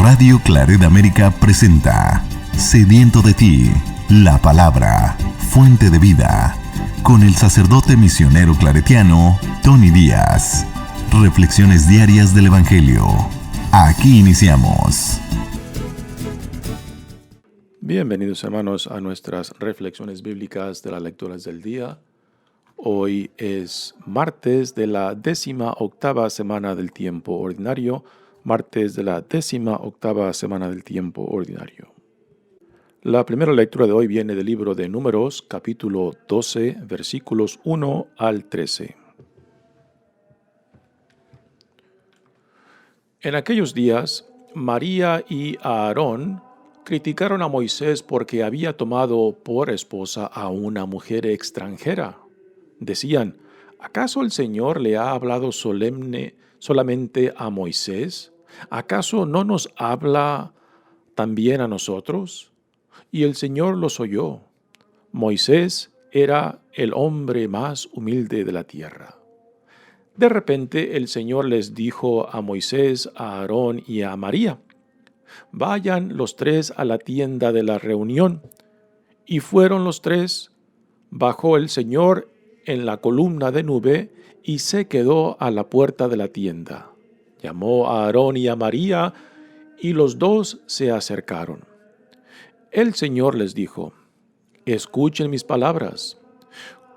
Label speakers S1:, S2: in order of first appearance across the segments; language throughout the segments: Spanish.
S1: Radio Claret América presenta Sediento de ti, la palabra, fuente de vida, con el sacerdote misionero claretiano Tony Díaz. Reflexiones diarias del Evangelio. Aquí iniciamos.
S2: Bienvenidos, hermanos, a nuestras reflexiones bíblicas de las lecturas del día. Hoy es martes de la 18ª semana del tiempo ordinario. Martes de la 18ª semana del tiempo ordinario. La primera lectura de hoy viene del libro de Números, capítulo 12, versículos 1 al 13. En aquellos días, María y Aarón criticaron a Moisés porque había tomado por esposa a una mujer extranjera. Decían, ¿acaso el Señor le ha hablado solamente a Moisés? ¿Acaso no nos habla también a nosotros? Y el Señor los oyó. Moisés era el hombre más humilde de la tierra. De repente el Señor les dijo a Moisés, a Aarón y a María, vayan los tres a la tienda de la reunión. Y fueron los tres. Bajó el Señor en la columna de nube y se quedó a la puerta de la tienda. Llamó a Aarón y a María, y los dos se acercaron. El Señor les dijo, escuchen mis palabras.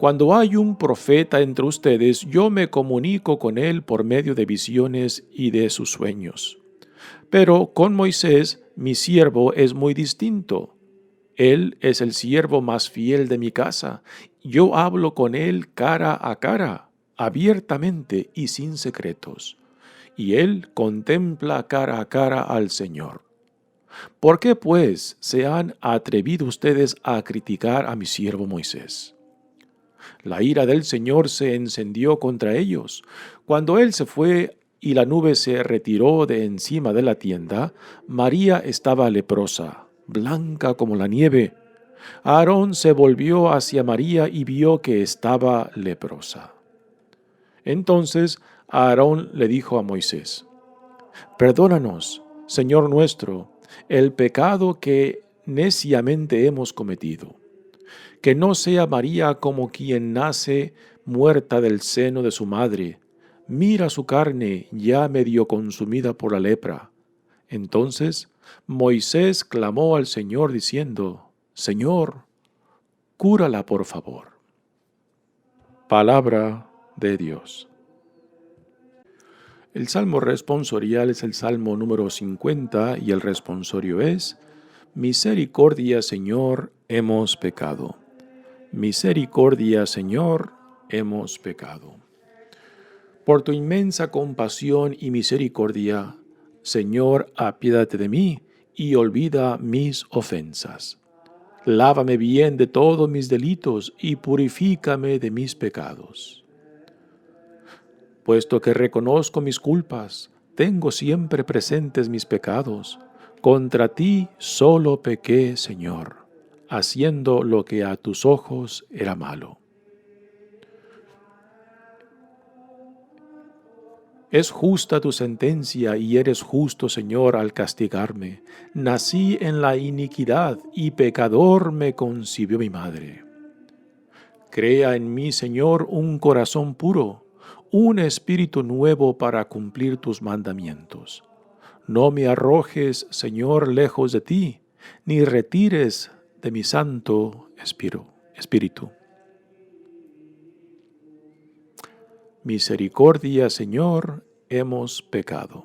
S2: Cuando hay un profeta entre ustedes, yo me comunico con él por medio de visiones y de sus sueños. Pero con Moisés, mi siervo, es muy distinto. Él es el siervo más fiel de mi casa. Yo hablo con él cara a cara, abiertamente y sin secretos. Y él contempla cara a cara al Señor. ¿Por qué, pues, se han atrevido ustedes a criticar a mi siervo Moisés? La ira del Señor se encendió contra ellos. Cuando él se fue y la nube se retiró de encima de la tienda, María estaba leprosa, blanca como la nieve. Aarón se volvió hacia María y vio que estaba leprosa. Entonces Aarón le dijo a Moisés, perdónanos, Señor nuestro, el pecado que neciamente hemos cometido. Que no sea María como quien nace muerta del seno de su madre. Mira su carne ya medio consumida por la lepra. Entonces Moisés clamó al Señor diciendo, Señor, cúrala por favor. Palabra de Dios. El salmo responsorial es el salmo número 50 y el responsorio es, misericordia, Señor, hemos pecado. Misericordia, Señor, hemos pecado. Por tu inmensa compasión y misericordia, Señor, apiádate de mí y olvida mis ofensas. Lávame bien de todos mis delitos y purifícame de mis pecados. Puesto que reconozco mis culpas, tengo siempre presentes mis pecados. Contra ti solo pequé, Señor, haciendo lo que a tus ojos era malo. Es justa tu sentencia y eres justo, Señor, al castigarme. Nací en la iniquidad y pecador me concibió mi madre. Crea en mí, Señor, un corazón puro, un espíritu nuevo para cumplir tus mandamientos. No me arrojes, Señor, lejos de ti, ni retires de mi santo espíritu. Misericordia, Señor, hemos pecado.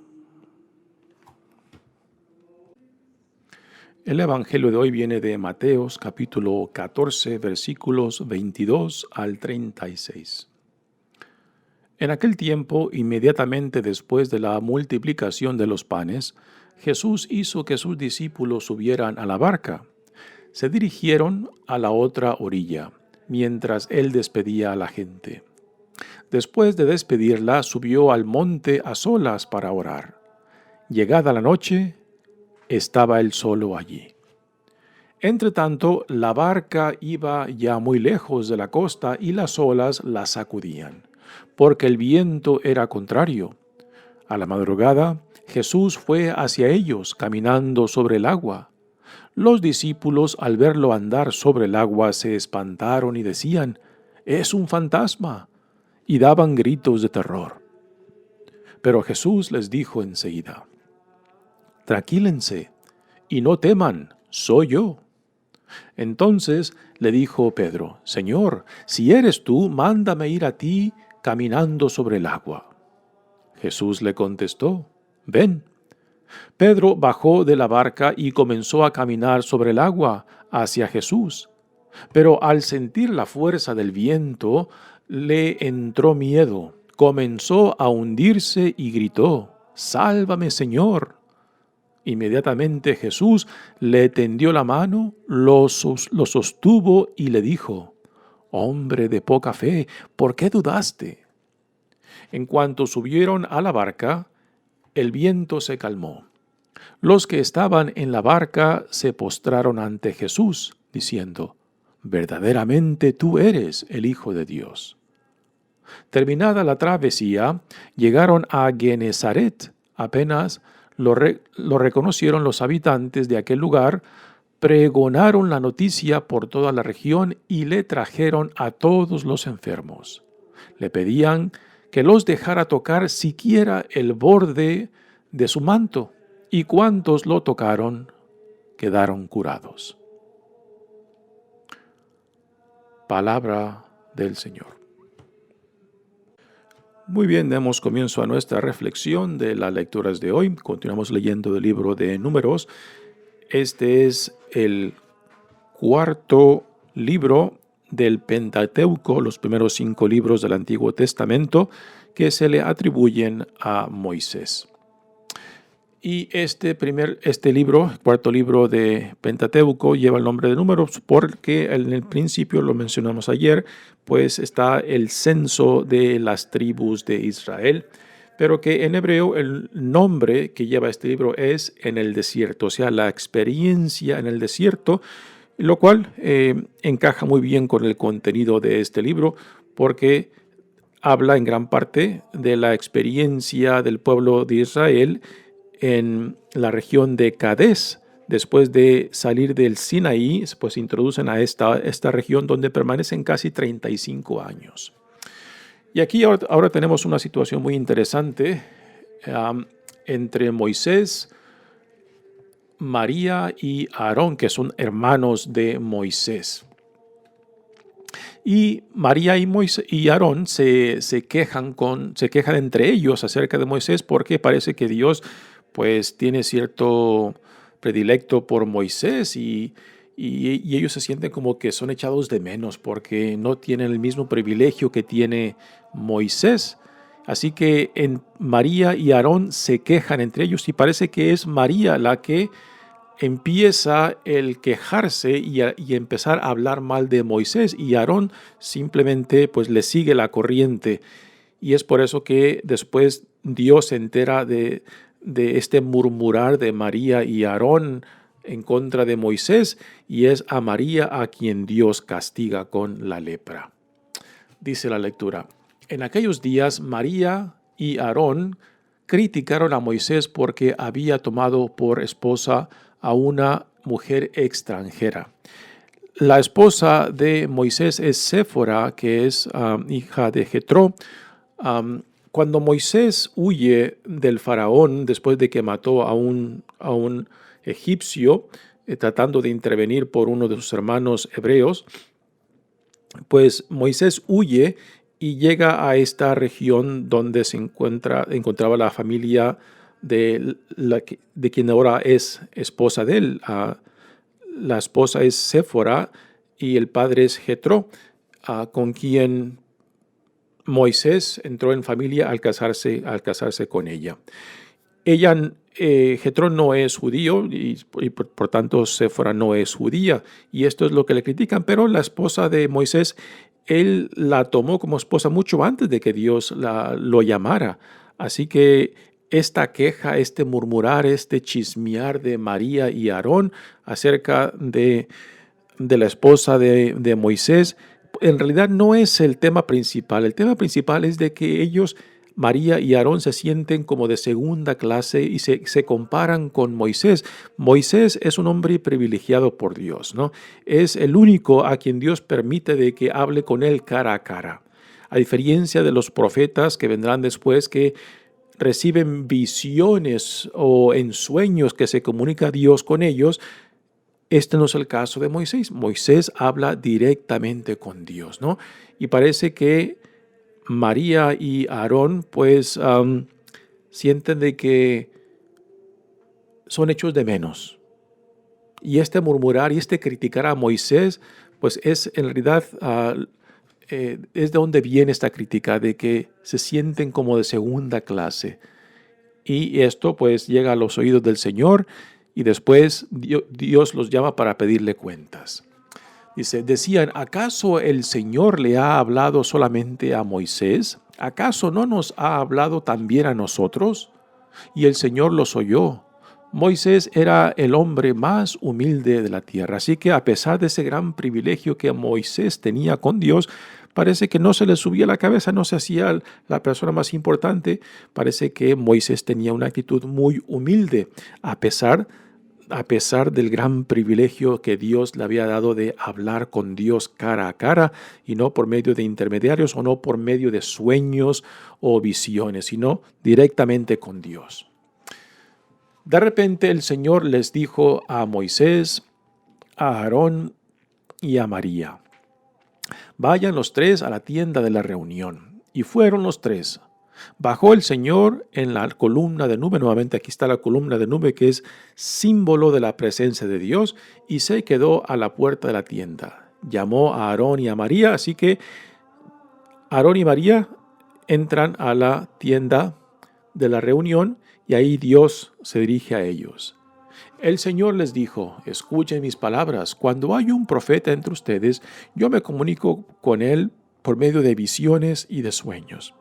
S2: El Evangelio de hoy viene de Mateos, capítulo 14, versículos 22 al 36. En aquel tiempo, inmediatamente después de la multiplicación de los panes, Jesús hizo que sus discípulos subieran a la barca. Se dirigieron a la otra orilla, mientras él despedía a la gente. Después de despedirla, subió al monte a solas para orar. Llegada la noche, estaba él solo allí. Entretanto, la barca iba ya muy lejos de la costa y las olas la sacudían, porque el viento era contrario. A la madrugada, Jesús fue hacia ellos caminando sobre el agua. Los discípulos, al verlo andar sobre el agua, se espantaron y decían: «¡Es un fantasma!», y daban gritos de terror. Pero Jesús les dijo enseguida: «Tranquílense y no teman, soy yo». Entonces le dijo Pedro: «Señor, si eres tú, mándame ir a ti caminando sobre el agua». Jesús le contestó: «Ven». Pedro bajó de la barca y comenzó a caminar sobre el agua hacia Jesús. Pero al sentir la fuerza del viento, le entró miedo. Comenzó a hundirse y gritó: «¡Sálvame, Señor!». Inmediatamente Jesús le tendió la mano, lo sostuvo y le dijo: «Hombre de poca fe, ¿por qué dudaste?». En cuanto subieron a la barca, el viento se calmó. Los que estaban en la barca se postraron ante Jesús, diciendo: «Verdaderamente tú eres el Hijo de Dios». Terminada la travesía, llegaron a Genesaret. Apenas lo reconocieron los habitantes de aquel lugar, pregonaron la noticia por toda la región y le trajeron a todos los enfermos. Le pedían que los dejara tocar siquiera el borde de su manto, y cuantos lo tocaron quedaron curados. Palabra del Señor. Muy bien, damos comienzo a nuestra reflexión de las lecturas de hoy. Continuamos leyendo del libro de Números. Este es el cuarto libro del Pentateuco, los primeros 5 libros del Antiguo Testamento que se le atribuyen a Moisés. Y este libro, el cuarto libro de Pentateuco, lleva el nombre de Números porque en el principio, lo mencionamos ayer, pues está el censo de las tribus de Israel, pero que en hebreo el nombre que lleva este libro es En el desierto, o sea, la experiencia en el desierto, lo cual encaja muy bien con el contenido de este libro porque habla en gran parte de la experiencia del pueblo de Israel en la región de Cadés. Después de salir del Sinaí, pues se introducen a esta región donde permanecen casi 35 años. Y aquí ahora tenemos una situación muy interesante entre Moisés, María y Aarón, que son hermanos de Moisés. Y María y Aarón se quejan entre ellos acerca de Moisés porque parece que Dios pues tiene cierto predilecto por Moisés y ellos se sienten como que son echados de menos porque no tienen el mismo privilegio que tiene Moisés. Así que María y Aarón se quejan entre ellos y parece que es María la que empieza el quejarse y empezar a hablar mal de Moisés, y Aarón simplemente pues le sigue la corriente. Y es por eso que después Dios se entera de este murmurar de María y Aarón en contra de Moisés, y es a María a quien Dios castiga con la lepra. Dice la lectura: en aquellos días María y Aarón criticaron a Moisés porque había tomado por esposa a una mujer extranjera. La esposa de Moisés es Séfora, que es hija de Jetro. Cuando Moisés huye del faraón después de que mató a un egipcio, tratando de intervenir por uno de sus hermanos hebreos, pues Moisés huye y llega a esta región donde se encontraba la familia de quien ahora es esposa de él. La esposa es Séfora y el padre es Jetro, con quien Moisés entró en familia al casarse con ella. Jetro no es judío y por tanto Séfora no es judía, y esto es lo que le critican, pero la esposa de Moisés, él la tomó como esposa mucho antes de que Dios lo llamara. Así que esta queja, este murmurar, este chismear de María y Aarón acerca de la esposa de Moisés, en realidad no es el tema principal. El tema principal es de que ellos María y Aarón se sienten como de segunda clase y se comparan con Moisés. Moisés es un hombre privilegiado por Dios, ¿no? Es el único a quien Dios permite de que hable con él cara a cara. A diferencia de los profetas que vendrán después, que reciben visiones o en sueños que se comunica Dios con ellos, este no es el caso de Moisés. Moisés habla directamente con Dios, ¿no? Y parece que María y Aarón pues sienten de que son hechos de menos. Y este murmurar y este criticar a Moisés pues es en realidad es de donde viene esta crítica, de que se sienten como de segunda clase. Y esto pues llega a los oídos del Señor y después Dios los llama para pedirle cuentas. Dice, decían, ¿acaso el Señor le ha hablado solamente a Moisés? ¿Acaso no nos ha hablado también a nosotros? Y el Señor los oyó. Moisés era el hombre más humilde de la tierra, así que a pesar de ese gran privilegio que Moisés tenía con Dios, parece que no se le subía la cabeza, no se hacía la persona más importante. Parece que Moisés tenía una actitud muy humilde, a pesar del gran privilegio que Dios le había dado de hablar con Dios cara a cara y no por medio de intermediarios o no por medio de sueños o visiones, sino directamente con Dios. De repente el Señor les dijo a Moisés, a Aarón y a María, vayan los tres a la tienda de la reunión. Y fueron los tres. Bajó el Señor en la columna de nube, nuevamente aquí está la columna de nube que es símbolo de la presencia de Dios, y se quedó a la puerta de la tienda. Llamó a Aarón y a María, así que Aarón y María entran a la tienda de la reunión y ahí Dios se dirige a ellos. El Señor les dijo, escuchen mis palabras, cuando hay un profeta entre ustedes, yo me comunico con él por medio de visiones y de sueños.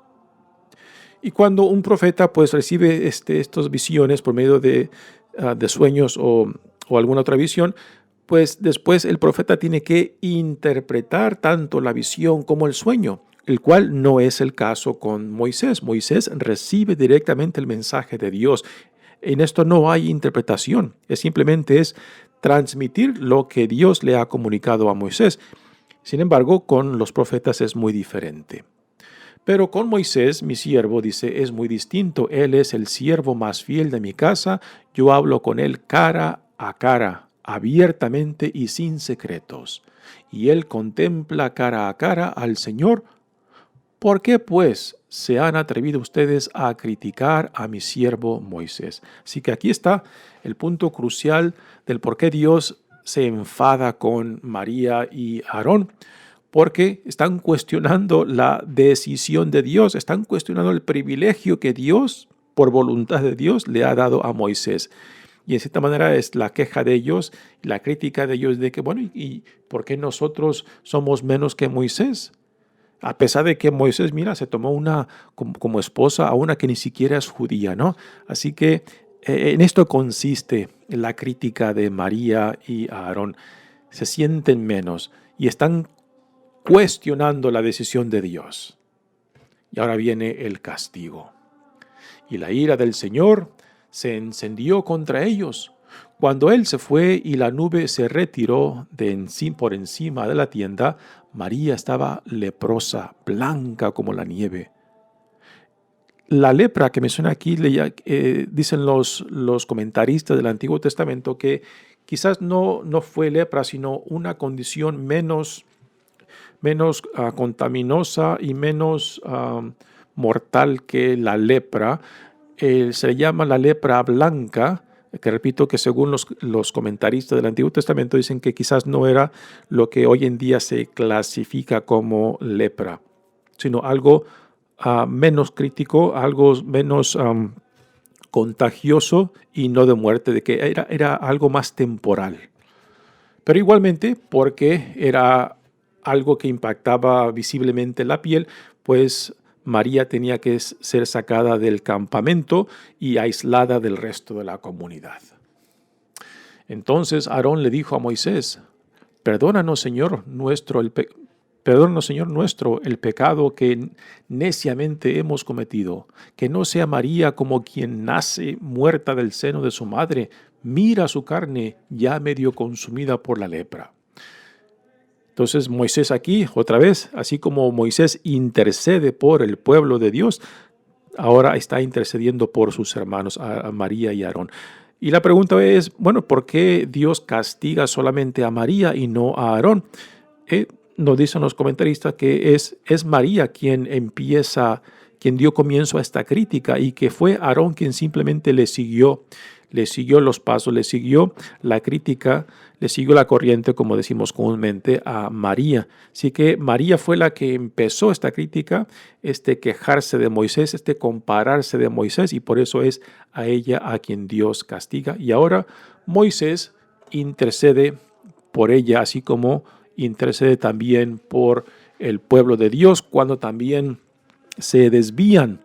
S2: Y cuando un profeta pues recibe estas visiones por medio de sueños o alguna otra visión, pues después el profeta tiene que interpretar tanto la visión como el sueño, el cual no es el caso con Moisés. Moisés recibe directamente el mensaje de Dios. En esto no hay interpretación, simplemente es transmitir lo que Dios le ha comunicado a Moisés. Sin embargo, con los profetas es muy diferente. Pero con Moisés, mi siervo, dice, es muy distinto. Él es el siervo más fiel de mi casa. Yo hablo con él cara a cara, abiertamente y sin secretos. Y él contempla cara a cara al Señor. ¿Por qué, pues, se han atrevido ustedes a criticar a mi siervo Moisés? Así que aquí está el punto crucial del por qué Dios se enfada con María y Aarón. Porque están cuestionando la decisión de Dios, están cuestionando el privilegio que Dios, por voluntad de Dios, le ha dado a Moisés. Y en cierta manera es la queja de ellos, la crítica de ellos de que, bueno, ¿y por qué nosotros somos menos que Moisés? A pesar de que Moisés, mira, se tomó una como esposa a una que ni siquiera es judía, ¿no? Así que en esto consiste la crítica de María y Aarón. Se sienten menos y están cuestionando la decisión de Dios. Y ahora viene el castigo. Y la ira del Señor se encendió contra ellos. Cuando él se fue y la nube se retiró por encima de la tienda, María estaba leprosa, blanca como la nieve. La lepra que menciona aquí, dicen los comentaristas del Antiguo Testamento que quizás no fue lepra, sino una condición menos contaminosa y menos mortal que la lepra. Se le llama la lepra blanca, que repito que según los comentaristas del Antiguo Testamento dicen que quizás no era lo que hoy en día se clasifica como lepra, sino algo menos crítico, algo menos contagioso y no de muerte, de que era algo más temporal. Pero igualmente, porque era algo que impactaba visiblemente la piel, pues María tenía que ser sacada del campamento y aislada del resto de la comunidad. Entonces Aarón le dijo a Moisés, perdónanos, Señor nuestro, Perdónanos, Señor nuestro, el pecado que neciamente hemos cometido. Que no sea María como quien nace muerta del seno de su madre. Mira su carne ya medio consumida por la lepra. Entonces Moisés aquí, otra vez, así como Moisés intercede por el pueblo de Dios, ahora está intercediendo por sus hermanos, a María y a Aarón. Y la pregunta es, bueno, ¿por qué Dios castiga solamente a María y no a Aarón? Nos dicen los comentaristas que es María quien dio comienzo a esta crítica y que fue Aarón quien simplemente le siguió los pasos, le siguió la crítica, le siguió la corriente, como decimos comúnmente, a María. Así que María fue la que empezó esta crítica, quejarse de Moisés, compararse de Moisés, y por eso es a ella a quien Dios castiga. Y ahora Moisés intercede por ella, así como intercede también por el pueblo de Dios cuando también se desvían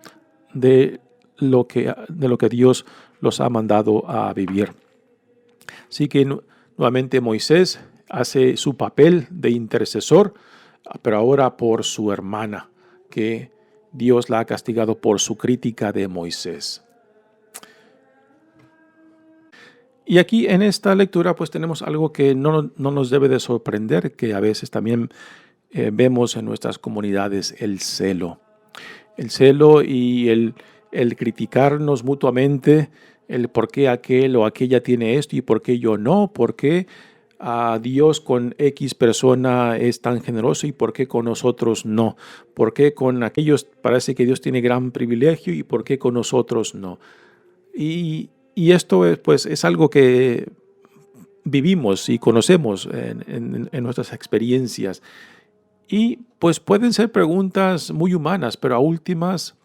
S2: de lo que Dios los ha mandado a vivir. Así que nuevamente Moisés hace su papel de intercesor, pero ahora por su hermana, que Dios la ha castigado por su crítica de Moisés. Y aquí en esta lectura pues tenemos algo que no nos debe de sorprender, que a veces también vemos en nuestras comunidades: el celo. El celo y el criticarnos mutuamente, el por qué aquel o aquella tiene esto y por qué yo no, por qué a Dios con X persona es tan generoso y por qué con nosotros no, por qué con aquellos parece que Dios tiene gran privilegio y por qué con nosotros no. Y esto es algo que vivimos y conocemos en nuestras experiencias. Y pues pueden ser preguntas muy humanas, pero a últimas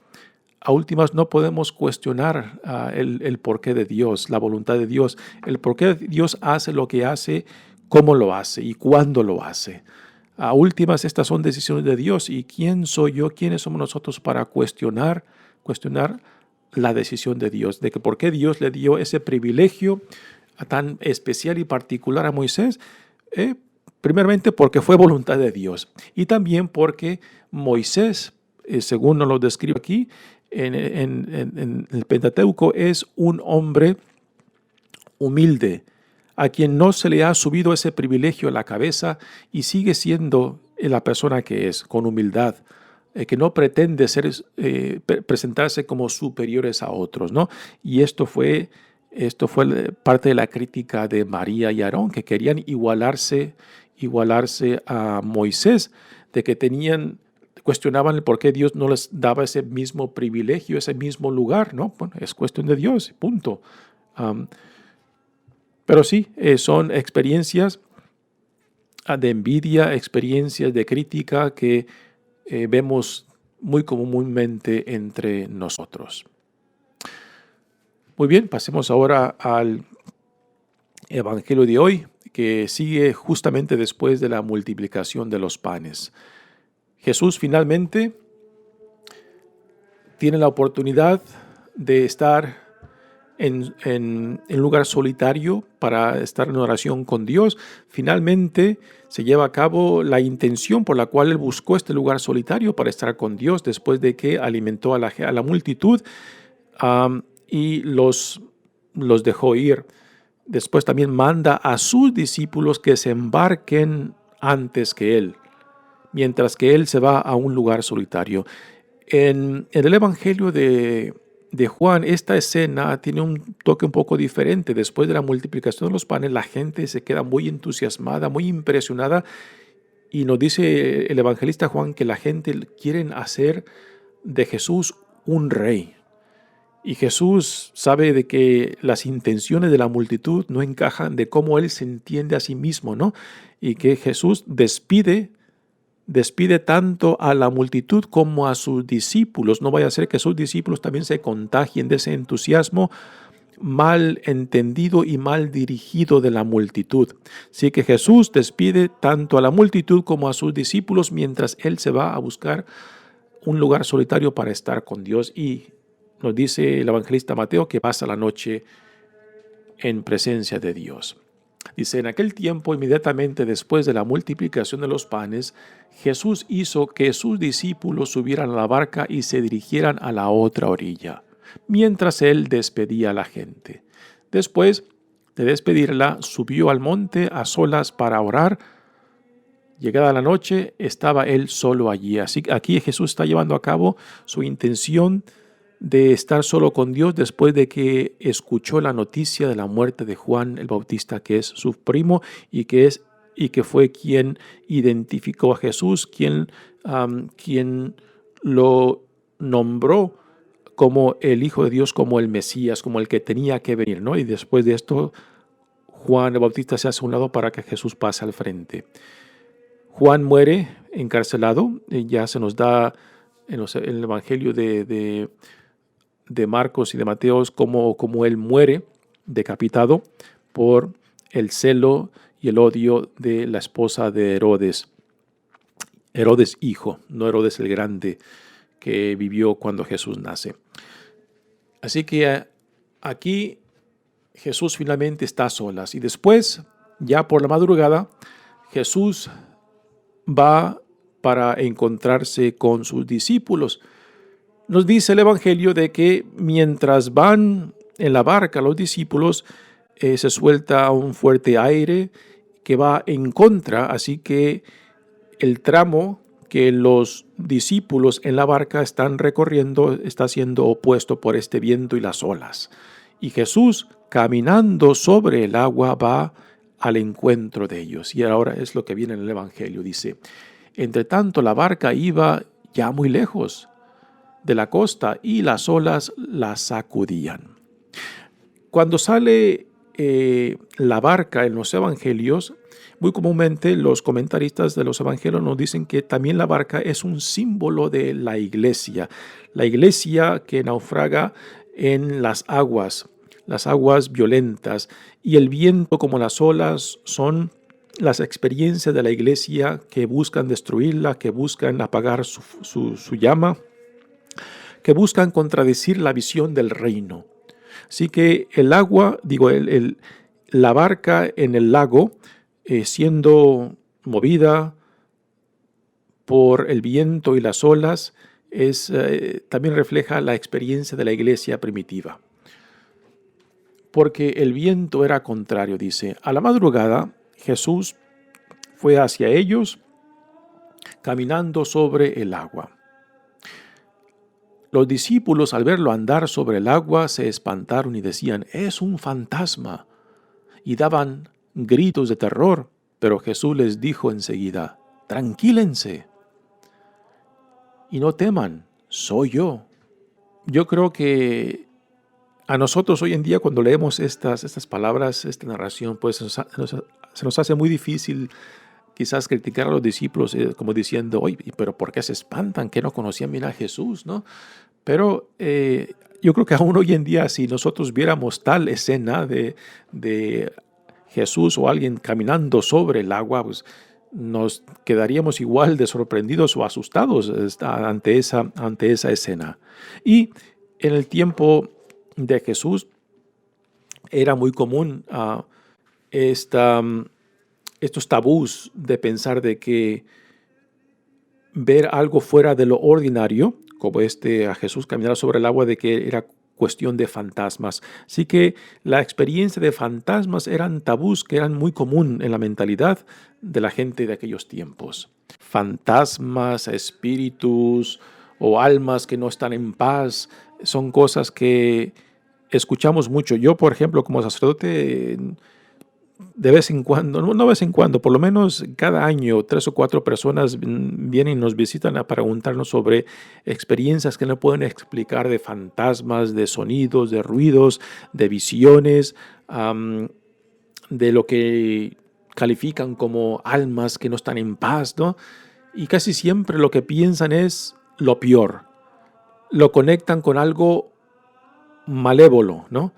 S2: no podemos cuestionar el porqué de Dios, la voluntad de Dios, el porqué Dios hace lo que hace, cómo lo hace y cuándo lo hace. A últimas, estas son decisiones de Dios. ¿Y quién soy yo? ¿Quiénes somos nosotros para cuestionar la decisión de Dios? De que por qué Dios le dio ese privilegio tan especial y particular a Moisés. Primeramente porque fue voluntad de Dios y también porque Moisés, según nos lo describe aquí en el Pentateuco, es un hombre humilde, a quien no se le ha subido ese privilegio a la cabeza y sigue siendo la persona que es, con humildad, que no pretende presentarse como superiores a otros, ¿no? Y esto fue parte de la crítica de María y Aarón, que querían igualarse a Moisés, de que cuestionaban el por qué Dios no les daba ese mismo privilegio, ese mismo lugar, ¿no? Bueno, es cuestión de Dios, punto. Pero sí, son experiencias de envidia, experiencias de crítica que vemos muy comúnmente entre nosotros. Muy bien, pasemos ahora al Evangelio de hoy, que sigue justamente después de la multiplicación de los panes. Jesús finalmente tiene la oportunidad de estar en un lugar solitario para estar en oración con Dios. Finalmente se lleva a cabo la intención por la cual él buscó este lugar solitario para estar con Dios después de que alimentó a la multitud y los dejó ir. Después también manda a sus discípulos que se embarquen antes que él, mientras que él se va a un lugar solitario. En el Evangelio de Juan, esta escena tiene un toque un poco diferente. Después de la multiplicación de los panes, la gente se queda muy entusiasmada, muy impresionada, y nos dice el evangelista Juan que la gente quiere hacer de Jesús un rey. Y Jesús sabe de que las intenciones de la multitud no encajan de cómo él se entiende a sí mismo, ¿no? Y que Jesús despide tanto a la multitud como a sus discípulos. No vaya a ser que sus discípulos también se contagien de ese entusiasmo mal entendido y mal dirigido de la multitud. Así que Jesús despide tanto a la multitud como a sus discípulos mientras él se va a buscar un lugar solitario para estar con Dios. Y nos dice el evangelista Mateo que pasa la noche en presencia de Dios. Dice, en aquel tiempo, inmediatamente después de la multiplicación de los panes, Jesús hizo que sus discípulos subieran a la barca y se dirigieran a la otra orilla, mientras él despedía a la gente. Después de despedirla, subió al monte a solas para orar. Llegada la noche, estaba él solo allí. Así que aquí Jesús está llevando a cabo su intención de estar solo con Dios después de que escuchó la noticia de la muerte de Juan el Bautista, que es su primo y que fue quien identificó a Jesús, quien lo nombró como el Hijo de Dios, como el Mesías, como el que tenía que venir, ¿no? Y después de esto, Juan el Bautista se hace a un lado para que Jesús pase al frente. Juan muere encarcelado, ya se nos da en el Evangelio de Marcos y de Mateos como él muere decapitado por el celo y el odio de la esposa de Herodes. Herodes hijo, no Herodes el grande que vivió cuando Jesús nace. Así que aquí Jesús finalmente está a solas y después, ya por la madrugada, Jesús va para encontrarse con sus discípulos. Nos dice el Evangelio de que mientras van en la barca los discípulos, se suelta un fuerte aire que va en contra, así que el tramo que los discípulos en la barca están recorriendo está siendo opuesto por este viento y las olas. Y Jesús, caminando sobre el agua, va al encuentro de ellos. Y ahora es lo que viene en el Evangelio. Dice, entre tanto la barca iba ya muy lejos de la costa y las olas la sacudían. Cuando sale la barca en los evangelios, muy comúnmente los comentaristas de los evangelios nos dicen que también la barca es un símbolo de la iglesia que naufraga en las aguas violentas, y el viento como las olas son las experiencias de la iglesia que buscan destruirla, que buscan apagar su llama, que buscan contradecir la visión del reino. Así que el agua, la barca en el lago, siendo movida por el viento y las olas, también refleja la experiencia de la iglesia primitiva. Porque el viento era contrario, dice. A la madrugada, Jesús fue hacia ellos, caminando sobre el agua. Los discípulos, al verlo andar sobre el agua, se espantaron y decían, «Es un fantasma», y daban gritos de terror. Pero Jesús les dijo enseguida, «Tranquílense y no teman, soy yo». Yo creo que a nosotros hoy en día, cuando leemos estas palabras, esta narración, pues se nos hace muy difícil quizás criticar a los discípulos como diciendo, oye, pero ¿por qué se espantan? ¿Que no conocían bien a Jesús? ¿No? Pero yo creo que aún hoy en día, si nosotros viéramos tal escena de Jesús o alguien caminando sobre el agua, pues nos quedaríamos igual de sorprendidos o asustados ante esa escena. Y en el tiempo de Jesús era muy común estos tabús de pensar de que ver algo fuera de lo ordinario, como a Jesús caminar sobre el agua, de que era cuestión de fantasmas. Así que la experiencia de fantasmas eran tabús que eran muy común en la mentalidad de la gente de aquellos tiempos. Fantasmas, espíritus o almas que no están en paz son cosas que escuchamos mucho. Yo, por ejemplo, como sacerdote, de vez en cuando, no de vez en cuando, por lo menos cada año, 3 o 4 personas vienen y nos visitan a preguntarnos sobre experiencias que no pueden explicar, de fantasmas, de sonidos, de ruidos, de visiones, de lo que califican como almas que no están en paz, ¿no? Y casi siempre lo que piensan es lo peor. Lo conectan con algo malévolo, ¿no?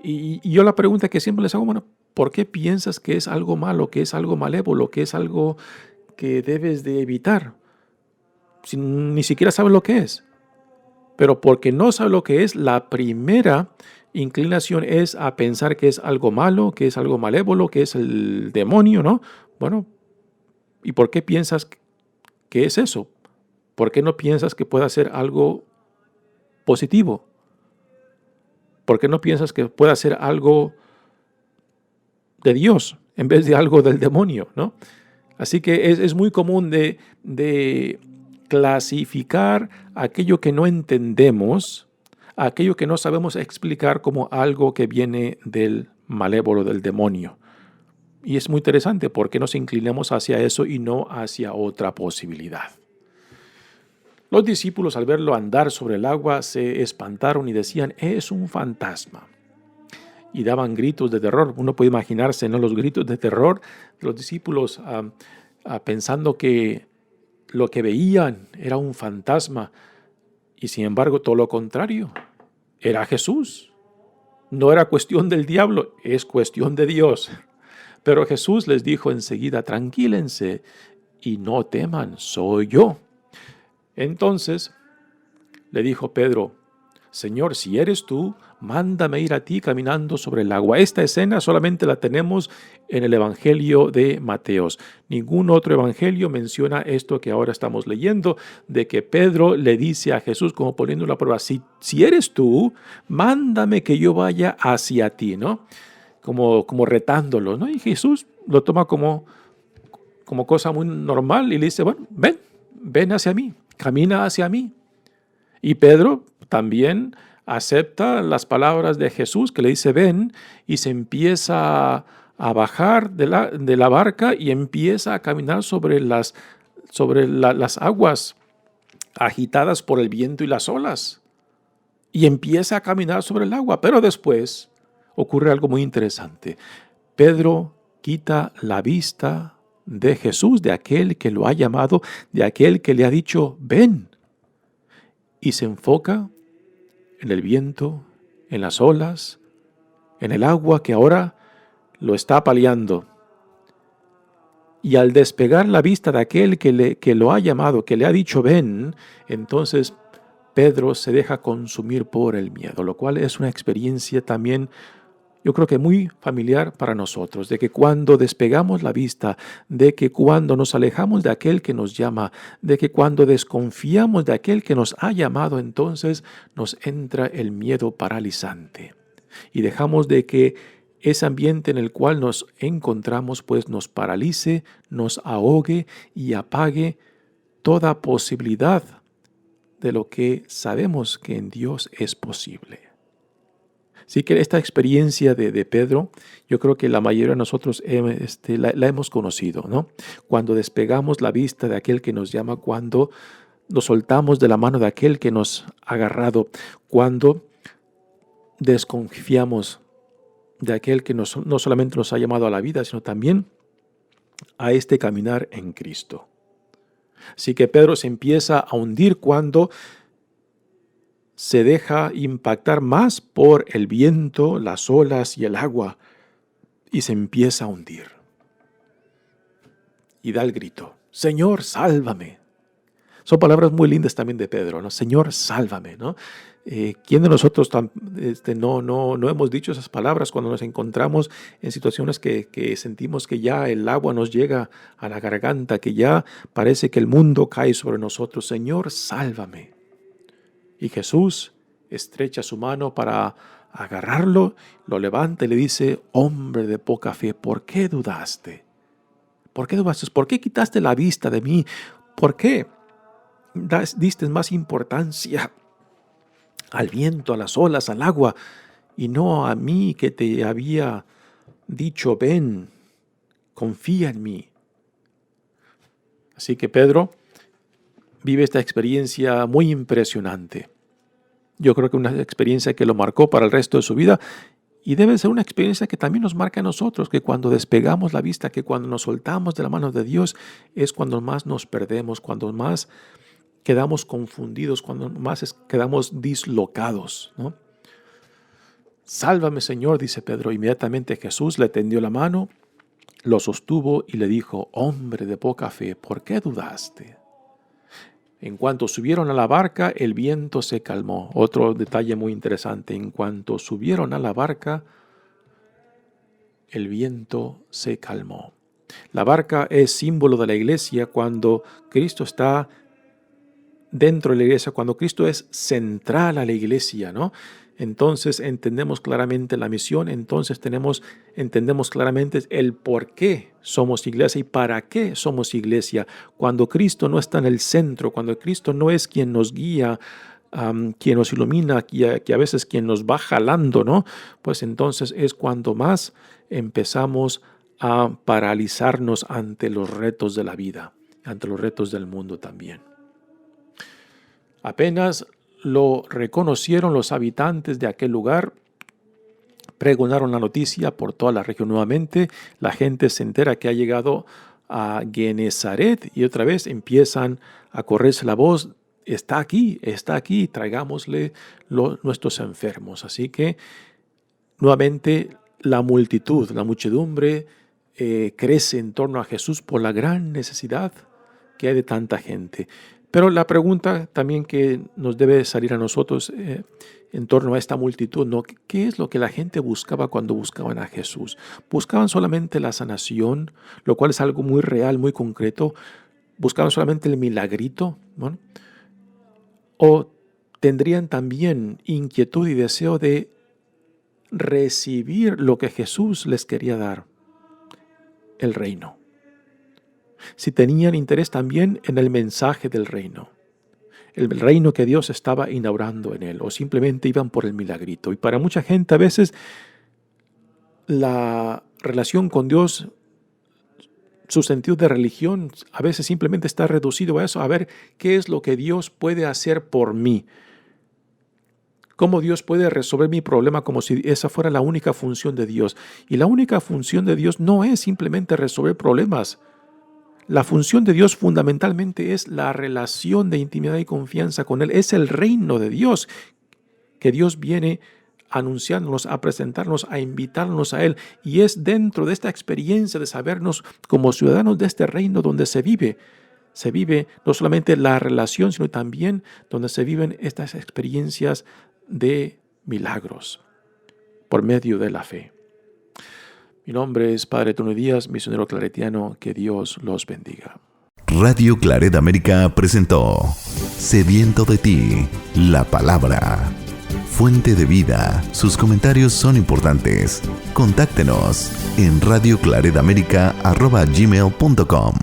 S2: Y yo la pregunta que siempre les hago, bueno, ¿por qué piensas que es algo malo, que es algo malévolo, que es algo que debes de evitar? Si ni siquiera sabes lo que es. Pero porque no sabes lo que es, la primera inclinación es a pensar que es algo malo, que es algo malévolo, que es el demonio, ¿no? Bueno, ¿y por qué piensas que es eso? ¿Por qué no piensas que pueda ser algo positivo? ¿Por qué no piensas que pueda ser algo de Dios en vez de algo del demonio, ¿no? Así que es muy común de clasificar aquello que no entendemos, aquello que no sabemos explicar como algo que viene del malévolo, del demonio. Y es muy interesante porque nos inclinamos hacia eso y no hacia otra posibilidad. Los discípulos al verlo andar sobre el agua se espantaron y decían, es un fantasma. Y daban gritos de terror. Uno puede imaginarse, ¿no?, los gritos de terror de los discípulos pensando que lo que veían era un fantasma. Y sin embargo, todo lo contrario, era Jesús. No era cuestión del diablo, es cuestión de Dios. Pero Jesús les dijo enseguida, tranquílense y no teman, soy yo. Entonces le dijo Pedro, Señor, si eres tú, mándame ir a ti caminando sobre el agua. Esta escena solamente la tenemos en el Evangelio de Mateos. Ningún otro evangelio menciona esto que ahora estamos leyendo, de que Pedro le dice a Jesús como poniendo la prueba, si eres tú, mándame que yo vaya hacia ti, ¿no? Como retándolo, ¿no? Y Jesús lo toma como cosa muy normal y le dice, bueno, ven hacia mí, camina hacia mí. Y Pedro también acepta las palabras de Jesús que le dice ven y se empieza a bajar de la barca y empieza a caminar sobre las aguas agitadas por el viento y las olas. Y empieza a caminar sobre el agua, pero después ocurre algo muy interesante. Pedro quita la vista de Jesús, de aquel que lo ha llamado, de aquel que le ha dicho ven. Y se enfoca en el viento, en las olas, en el agua que ahora lo está apaleando. Y al despegar la vista de aquel que lo ha llamado, que le ha dicho ven, entonces Pedro se deja consumir por el miedo, lo cual es una experiencia también, yo creo que muy familiar para nosotros, de que cuando despegamos la vista, de que cuando nos alejamos de aquel que nos llama, de que cuando desconfiamos de aquel que nos ha llamado, entonces nos entra el miedo paralizante. Y dejamos de que ese ambiente en el cual nos encontramos pues nos paralice, nos ahogue y apague toda posibilidad de lo que sabemos que en Dios es posible. Así que esta experiencia de Pedro, yo creo que la mayoría de nosotros la hemos conocido, ¿no? Cuando despegamos la vista de aquel que nos llama, cuando nos soltamos de la mano de aquel que nos ha agarrado, cuando desconfiamos de aquel que no solamente nos ha llamado a la vida, sino también a este caminar en Cristo. Así que Pedro se empieza a hundir cuando se deja impactar más por el viento, las olas y el agua y se empieza a hundir. Y da el grito, Señor, sálvame. Son palabras muy lindas también de Pedro, ¿no? Señor, sálvame, ¿no? ¿Quién de nosotros no hemos dicho esas palabras cuando nos encontramos en situaciones que sentimos que ya el agua nos llega a la garganta, que ya parece que el mundo cae sobre nosotros? Señor, sálvame. Y Jesús estrecha su mano para agarrarlo, lo levanta y le dice, hombre de poca fe, ¿por qué dudaste? ¿Por qué dudaste? ¿Por qué quitaste la vista de mí? ¿Por qué diste más importancia al viento, a las olas, al agua, y no a mí que te había dicho, ven, confía en mí? Así que Pedro vive esta experiencia muy impresionante. Yo creo que una experiencia que lo marcó para el resto de su vida y debe ser una experiencia que también nos marca a nosotros, que cuando despegamos la vista, que cuando nos soltamos de la mano de Dios es cuando más nos perdemos, cuando más quedamos confundidos, cuando más quedamos dislocados, ¿no? Sálvame, Señor, dice Pedro. Inmediatamente Jesús le tendió la mano, lo sostuvo y le dijo, hombre de poca fe, ¿por qué dudaste? En cuanto subieron a la barca, el viento se calmó. Otro detalle muy interesante, en cuanto subieron a la barca, el viento se calmó. La barca es símbolo de la iglesia cuando Cristo está dentro de la iglesia, cuando Cristo es central a la iglesia, ¿no? Entonces entendemos claramente la misión, entonces entendemos claramente el por qué somos iglesia y para qué somos iglesia. Cuando Cristo no está en el centro, cuando Cristo no es quien nos guía, quien nos ilumina, que a veces quien nos va jalando, ¿no? Pues entonces es cuando más empezamos a paralizarnos ante los retos de la vida, ante los retos del mundo también. Apenas lo reconocieron los habitantes de aquel lugar, pregonaron la noticia por toda la región nuevamente, la gente se entera que ha llegado a Genezaret y otra vez empiezan a correrse la voz, está aquí, traigámosle nuestros enfermos. Así que nuevamente la muchedumbre crece en torno a Jesús por la gran necesidad que hay de tanta gente. Pero la pregunta también que nos debe salir a nosotros en torno a esta multitud, ¿no? ¿Qué es lo que la gente buscaba cuando buscaban a Jesús? ¿Buscaban solamente la sanación, lo cual es algo muy real, muy concreto? ¿Buscaban solamente el milagrito? ¿No? ¿O tendrían también inquietud y deseo de recibir lo que Jesús les quería dar? El reino. Si tenían interés también en el mensaje del reino, el reino que Dios estaba inaugurando en él, o simplemente iban por el milagrito. Y para mucha gente a veces la relación con Dios, su sentido de religión, a veces simplemente está reducido a eso, a ver qué es lo que Dios puede hacer por mí. Cómo Dios puede resolver mi problema como si esa fuera la única función de Dios. Y la única función de Dios no es simplemente resolver problemas. La función de Dios fundamentalmente es la relación de intimidad y confianza con Él. Es el reino de Dios que Dios viene a anunciarnos, a presentarnos, a invitarnos a Él. Y es dentro de esta experiencia de sabernos como ciudadanos de este reino donde se vive no solamente la relación, sino también donde se viven estas experiencias de milagros por medio de la fe. Mi nombre es Padre Tony Díaz, misionero claretiano. Que Dios los bendiga.
S1: Radio Claret América presentó Sediento de ti, la palabra. Fuente de vida. Sus comentarios son importantes. Contáctenos en radioclaretamerica@gmail.com.